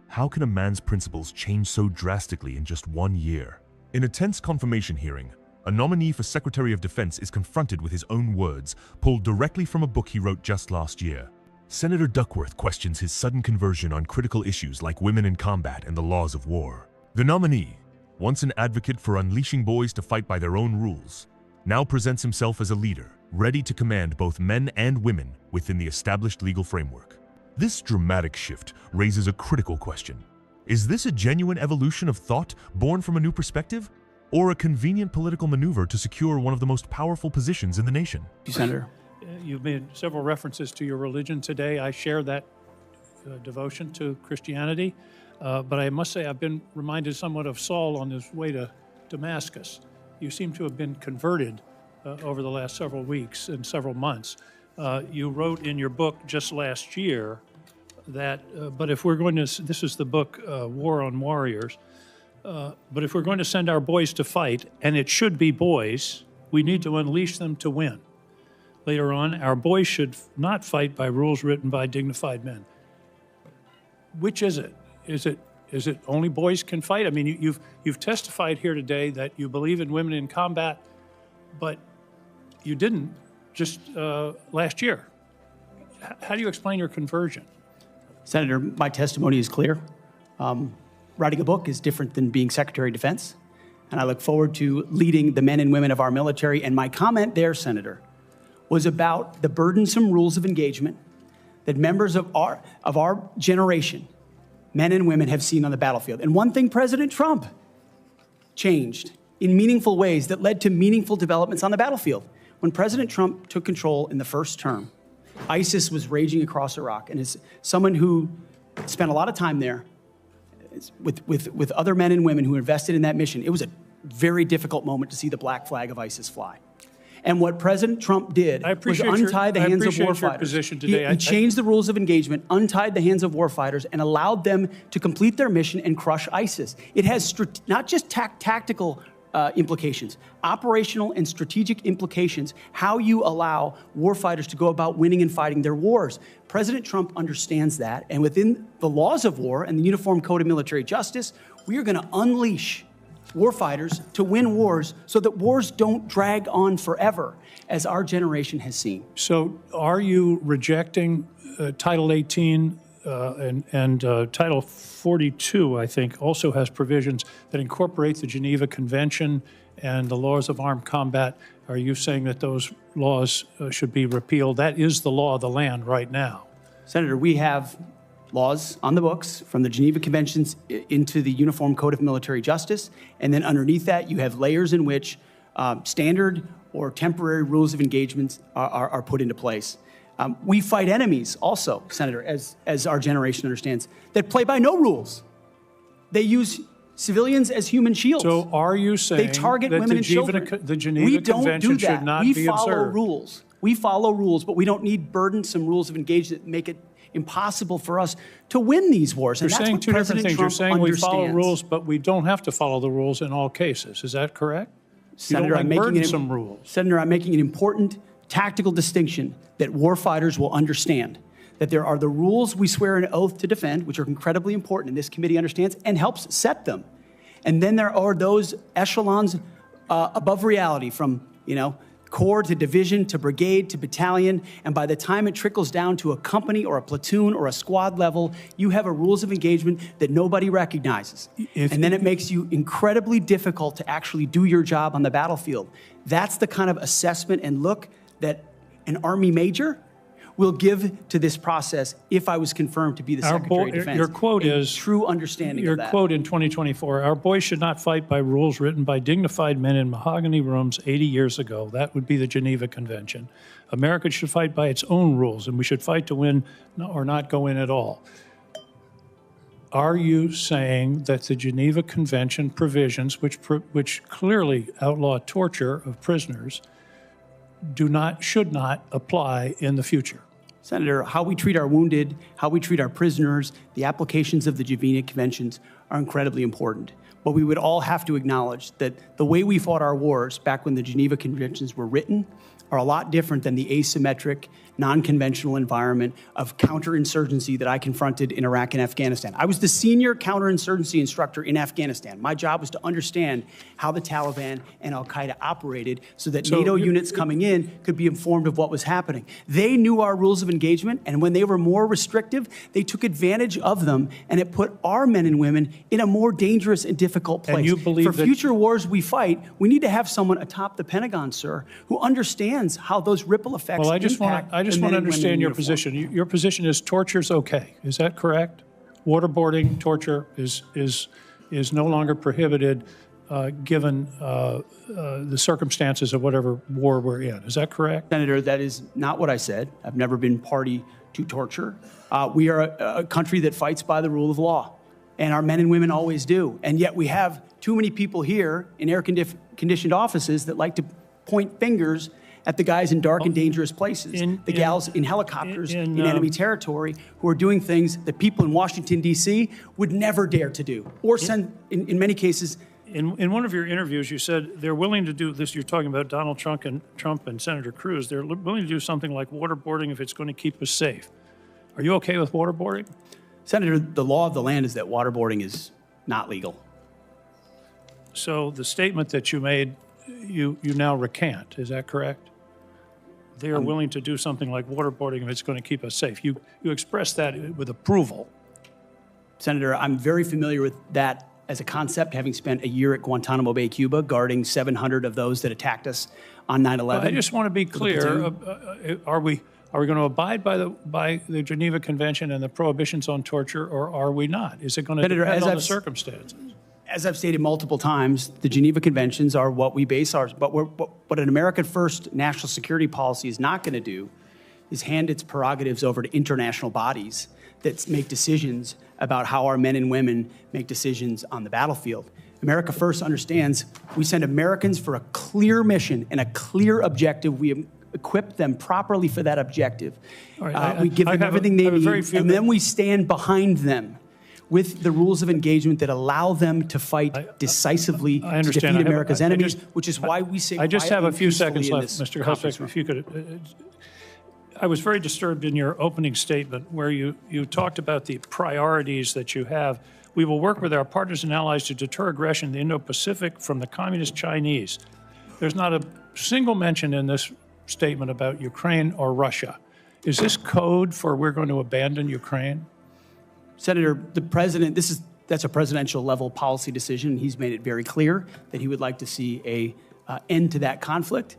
How can a man's principles change so drastically in just 1 year? In a tense confirmation hearing, a nominee for Secretary of Defense is confronted with his own words, pulled directly from a book he wrote just last year. Senator Duckworth questions his sudden conversion on critical issues like women in combat and the laws of war. The nominee, once an advocate for unleashing boys to fight by their own rules, now presents himself as a leader, ready to command both men and women within the established legal framework. This dramatic shift raises a critical question. Is this a genuine evolution of thought born from a new perspective, or a convenient political maneuver to secure one of the most powerful positions in the nation? Senator. You've made several references to your religion today. I share that devotion to Christianity, but I must say I've been reminded somewhat of Saul on his way to Damascus. You seem to have been converted over the last several weeks and several months. You wrote in your book just last year that, but if we're going to, this is the book War on Warriors, but if we're going to send our boys to fight, and it should be boys, we need to unleash them to win. Later on, our boys should not fight by rules written by dignified men. Which is it? Is it only boys can fight? I mean, you've testified here today that you believe in women in combat, but you didn't just last year. How do you explain your conversion? Senator, my testimony is clear. Writing a book is different than being Secretary of Defense, and I look forward to leading the men and women of our military. And my comment there, Senator, was about the burdensome rules of engagement that members of our generation, men and women, have seen on the battlefield. And one thing President Trump changed in meaningful ways that led to meaningful developments on the battlefield. When President Trump took control in the first term, ISIS was raging across Iraq. And as someone who spent a lot of time there with other men and women who invested in that mission, it was a very difficult moment to see the black flag of ISIS fly. And what President Trump did was untie the hands of warfighters. He changed the rules of engagement, untied the hands of warfighters, and allowed them to complete their mission and crush ISIS. It has not just tactical implications, operational and strategic implications, how you allow warfighters to go about winning and fighting their wars. President Trump understands that, and within the laws of war and the Uniform Code of Military Justice, we are going to unleash warfighters to win wars so that wars don't drag on forever, as our generation has seen. So are you rejecting Title 18 and Title 42, I think, also has provisions that incorporate the Geneva Convention and the laws of armed combat? Are you saying that those laws should be repealed? That is the law of the land right now. Senator, we have laws on the books from the Geneva Conventions into the Uniform Code of Military Justice. And then underneath that, you have layers in which standard or temporary rules of engagement are put into place. We fight enemies also, Senator, as our generation understands, that play by no rules. They use civilians as human shields. So are you saying they target women and children? The Geneva Convention should not be observed? We follow rules. We follow rules, but we don't need burdensome rules of engagement that make it impossible for us to win these wars. You're saying two different things. You're saying we follow rules, but we don't have to follow the rules in all cases. Is that correct? Senator, I'm making an important tactical distinction that warfighters will understand. That there are the rules we swear an oath to defend, which are incredibly important, and this committee understands and helps set them. And then there are those echelons above reality, from, corps to division to brigade to battalion, and by the time it trickles down to a company or a platoon or a squad level, you have a rules of engagement that nobody recognizes. And then it makes you incredibly difficult to actually do your job on the battlefield. That's the kind of assessment and look that an Army major will give to this process if I was confirmed to be the Secretary of Defense. Your quote is true understanding of that. Your quote in 2024, our boys should not fight by rules written by dignified men in mahogany rooms 80 years ago. That would be the Geneva Convention. America should fight by its own rules, and we should fight to win or not go in at all. Are you saying that the Geneva Convention provisions, which clearly outlaw torture of prisoners, should not apply in the future? Senator, how we treat our wounded, how we treat our prisoners, the applications of the Geneva Conventions are incredibly important. But we would all have to acknowledge that the way we fought our wars back when the Geneva Conventions were written are a lot different than the asymmetric, non-conventional environment of counterinsurgency that I confronted in Iraq and Afghanistan. I was the senior counterinsurgency instructor in Afghanistan. My job was to understand how the Taliban and al-Qaeda operated so that NATO units coming in could be informed of what was happening. They knew our rules of engagement, and when they were more restrictive, they took advantage of them, and it put our men and women in a more dangerous and difficult place. And you believe For future wars we fight, we need to have someone atop the Pentagon, sir, who understands how those ripple effects Well, I just want impact to the men and women understand in your uniform. position. Your position is torture's okay. Is that correct? Waterboarding, torture is no longer prohibited given the circumstances of whatever war we're in. Is that correct? Senator, that is not what I said. I've never been party to torture. We are a country that fights by the rule of law, and our men and women always do. And yet we have too many people here in air-conditioned offices that like to point fingers at the guys in dark and dangerous places, the gals in helicopters in enemy territory who are doing things that people in Washington, D.C. would never dare to do, or send, in many cases. In one of your interviews, you said they're willing to do this. You're talking about Donald Trump and Senator Cruz. They're willing to do something like waterboarding if it's going to keep us safe. Are you okay with waterboarding? Senator, the law of the land is that waterboarding is not legal. So the statement that you made, you now recant. Is that correct? They are willing to do something like waterboarding if it's going to keep us safe. You expressed that with approval. Senator, I'm very familiar with that as a concept, having spent a year at Guantanamo Bay, Cuba, guarding 700 of those that attacked us on 9/11. I just want to be clear. Are we going to abide by the Geneva Convention and the prohibitions on torture, or are we not? Is it going to depend on the circumstances? As I've stated multiple times, the Geneva Conventions are what we base ours. But what an American first national security policy is not going to do is hand its prerogatives over to international bodies that make decisions about how our men and women make decisions on the battlefield. America First understands we send Americans for a clear mission and a clear objective. We equip them properly for that objective. Right, we give them everything they need, and then we stand behind them with the rules of engagement that allow them to fight decisively to defeat America's enemies, which is why we say. I just have a few seconds left, Mr. Husbeck, if you could. I was very disturbed in your opening statement where you talked about the priorities that you have. We will work with our partners and allies to deter aggression in the Indo-Pacific from the communist Chinese. There's not a single mention in this statement about Ukraine or Russia. Is this code for we're going to abandon Ukraine? Senator, the president, that's a presidential level policy decision. He's made it very clear that he would like to see an end to that conflict.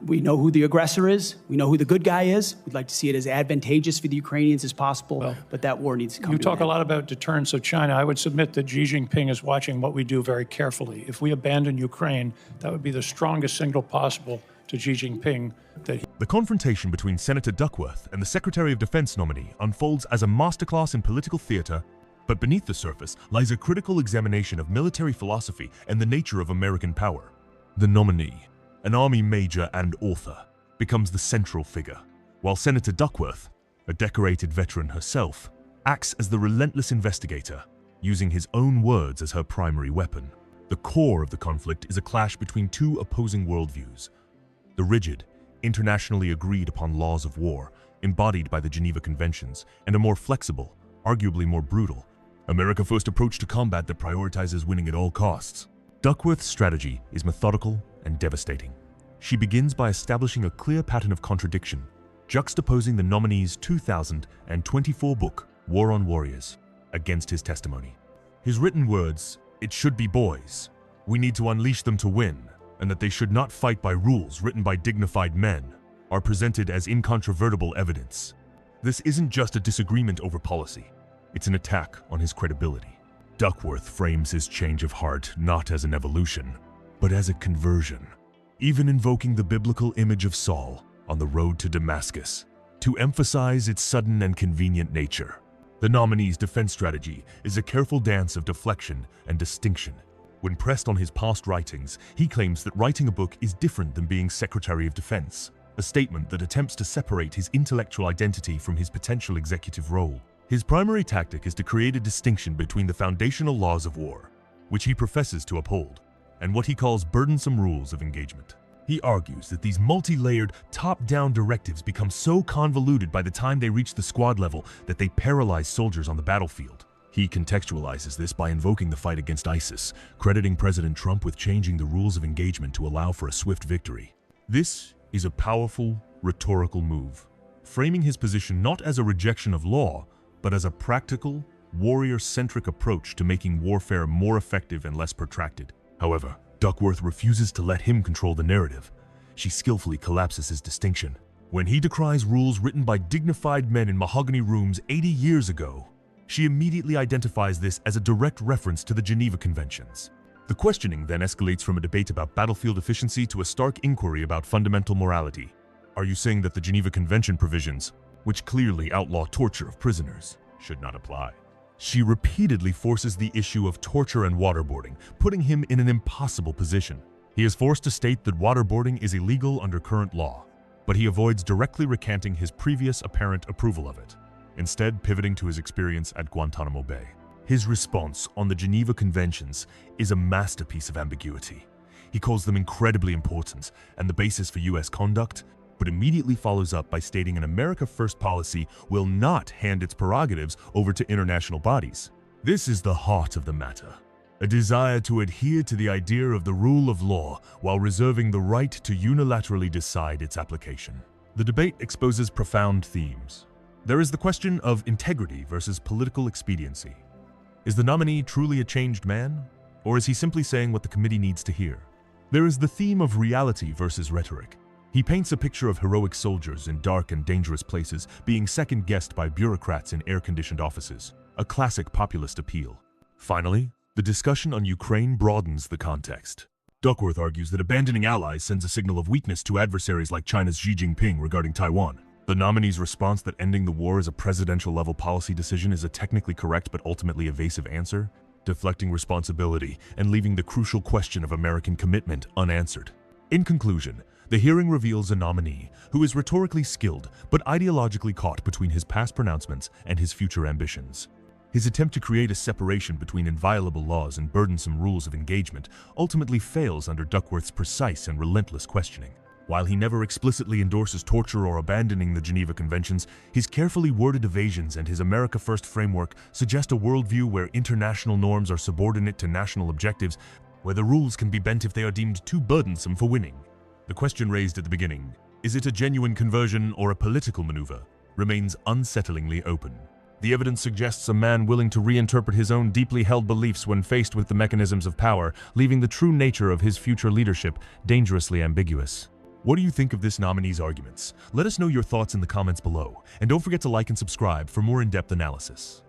We know who the aggressor is. We know who the good guy is. We'd like to see it as advantageous for the Ukrainians as possible, but that war needs to come to an end. You talk a lot about deterrence of China. I would submit that Xi Jinping is watching what we do very carefully. If we abandon Ukraine, that would be the strongest signal possible to Xi Jinping. The confrontation between Senator Duckworth and the Secretary of Defense nominee unfolds as a masterclass in political theater, but beneath the surface lies a critical examination of military philosophy and the nature of American power. The nominee, an Army major and author, becomes the central figure, while Senator Duckworth, a decorated veteran herself, acts as the relentless investigator, using his own words as her primary weapon. The core of the conflict is a clash between two opposing worldviews: the rigid, internationally agreed upon laws of war, embodied by the Geneva Conventions, and a more flexible, arguably more brutal, America First approach to combat that prioritizes winning at all costs. Duckworth's strategy is methodical and devastating. She begins by establishing a clear pattern of contradiction, juxtaposing the nominee's 2024 book, War on Warriors, against his testimony. His written words, "It should be boys. We need to unleash them to win," and that they should not fight by rules written by dignified men, are presented as incontrovertible evidence. This isn't just a disagreement over policy, it's an attack on his credibility. Duckworth frames his change of heart not as an evolution, but as a conversion, even invoking the biblical image of Saul on the road to Damascus, to emphasize its sudden and convenient nature. The nominee's defense strategy is a careful dance of deflection and distinction. When pressed on his past writings, he claims that writing a book is different than being Secretary of Defense, a statement that attempts to separate his intellectual identity from his potential executive role. His primary tactic is to create a distinction between the foundational laws of war, which he professes to uphold, and what he calls burdensome rules of engagement. He argues that these multi-layered, top-down directives become so convoluted by the time they reach the squad level that they paralyze soldiers on the battlefield. He contextualizes this by invoking the fight against ISIS, crediting President Trump with changing the rules of engagement to allow for a swift victory. This is a powerful, rhetorical move, framing his position not as a rejection of law, but as a practical, warrior-centric approach to making warfare more effective and less protracted. However, Duckworth refuses to let him control the narrative. She skillfully collapses his distinction. When he decries rules written by dignified men in mahogany rooms 80 years ago, she immediately identifies this as a direct reference to the Geneva Conventions. The questioning then escalates from a debate about battlefield efficiency to a stark inquiry about fundamental morality. Are you saying that the Geneva Convention provisions, which clearly outlaw torture of prisoners, should not apply? She repeatedly forces the issue of torture and waterboarding, putting him in an impossible position. He is forced to state that waterboarding is illegal under current law, but he avoids directly recanting his previous apparent approval of it, instead pivoting to his experience at Guantanamo Bay. His response on the Geneva Conventions is a masterpiece of ambiguity. He calls them incredibly important and the basis for U.S. conduct, but immediately follows up by stating an America First policy will not hand its prerogatives over to international bodies. This is the heart of the matter, a desire to adhere to the idea of the rule of law while reserving the right to unilaterally decide its application. The debate exposes profound themes. There is the question of integrity versus political expediency. Is the nominee truly a changed man, or is he simply saying what the committee needs to hear? There is the theme of reality versus rhetoric. He paints a picture of heroic soldiers in dark and dangerous places being second-guessed by bureaucrats in air-conditioned offices, a classic populist appeal. Finally, the discussion on Ukraine broadens the context. Duckworth argues that abandoning allies sends a signal of weakness to adversaries like China's Xi Jinping regarding Taiwan. The nominee's response that ending the war is a presidential-level policy decision is a technically correct but ultimately evasive answer, deflecting responsibility and leaving the crucial question of American commitment unanswered. In conclusion, the hearing reveals a nominee who is rhetorically skilled but ideologically caught between his past pronouncements and his future ambitions. His attempt to create a separation between inviolable laws and burdensome rules of engagement ultimately fails under Duckworth's precise and relentless questioning. While he never explicitly endorses torture or abandoning the Geneva Conventions, his carefully worded evasions and his America First framework suggest a worldview where international norms are subordinate to national objectives, where the rules can be bent if they are deemed too burdensome for winning. The question raised at the beginning, is it a genuine conversion or a political maneuver, remains unsettlingly open. The evidence suggests a man willing to reinterpret his own deeply held beliefs when faced with the mechanisms of power, leaving the true nature of his future leadership dangerously ambiguous. What do you think of this nominee's arguments? Let us know your thoughts in the comments below, and don't forget to like and subscribe for more in-depth analysis.